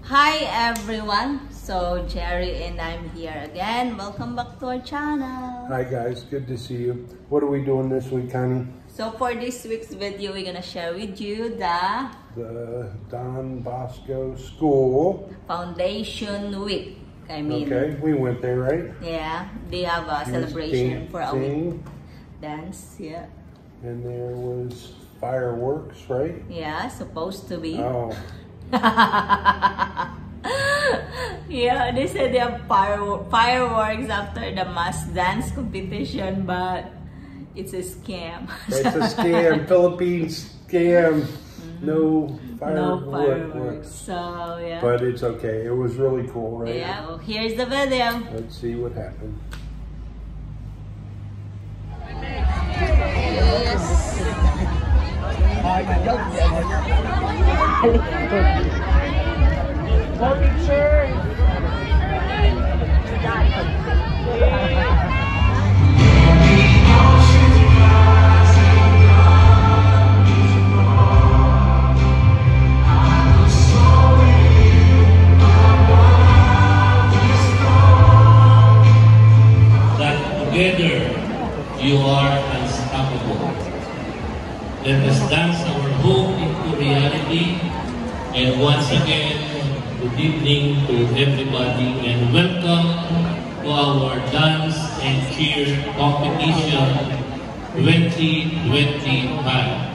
Hi everyone, so Jerry and I'm here again. Welcome back to our channel. Hi guys, good to see you. What are we doing this week, honey? So for this week's video, we're gonna share with you the Don Bosco School Foundation Week. Okay, we went there, right? Yeah, they have a celebration for a week. Dance, yeah. And there was fireworks, right? Yeah, supposed to be. Oh. Yeah, they said they have fireworks after the mass dance competition, but it's a scam. It's a scam, Philippine scam. No fireworks. So, yeah. But it's okay. It was really cool, right? Yeah, well, here's the video. Let's see what happened. Together, you are unstoppable. Let us dance our hope into reality. And once again, good evening to everybody and welcome to our Dance and Cheer Competition 2025.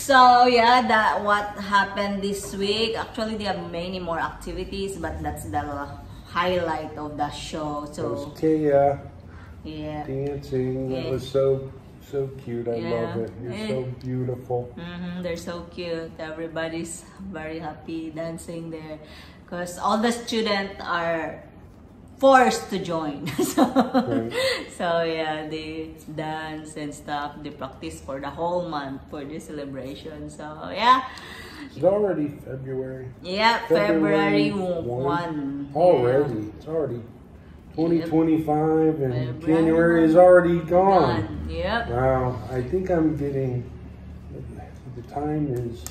So yeah, that what happened this week. Actually, there are many more activities, but that's the highlight of the show. It was So Kaya yeah. dancing. That Yeah. was so cute. I Yeah. love it. You're so beautiful. They're so cute. Everybody's very happy dancing there because all the students are forced to join. So, Right. so yeah, they dance and stuff. They practice for the whole month for the celebration. So yeah, It's already February. yeah, February 1. Already. It's already 2025 and February January is already Yeah. gone. Done. Yep. Wow. I think I'm getting, the time is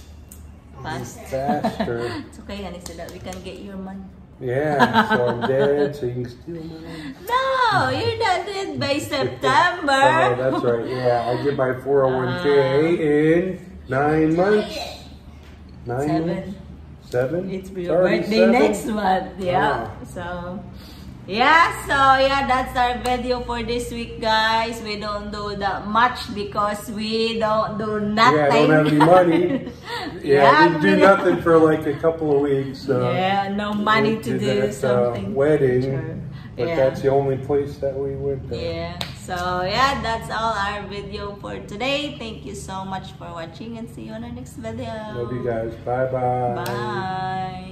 Fast. faster. It's okay, honey, so that we can get your money. Yeah, so I'm dead, so you can steal my money. No, you're not dead by September. Oh, that's right. Yeah, I get my 401k in 9 months. 9 7. months? 7? It's your already birthday 7? next month. Yeah. Ah. So yeah, that's our video for this week, guys. We don't do that much because we don't do nothing. Yeah, I don't have any money. Yeah, I didn't do we- nothing for like a couple of weeks. Yeah, no money went to do that, something. wedding, Sure. but Yeah. that's the only place that we went. Yeah. So yeah, that's all our video for today. Thank you so much for watching and see you on our next video. Love you guys. Bye-bye. Bye.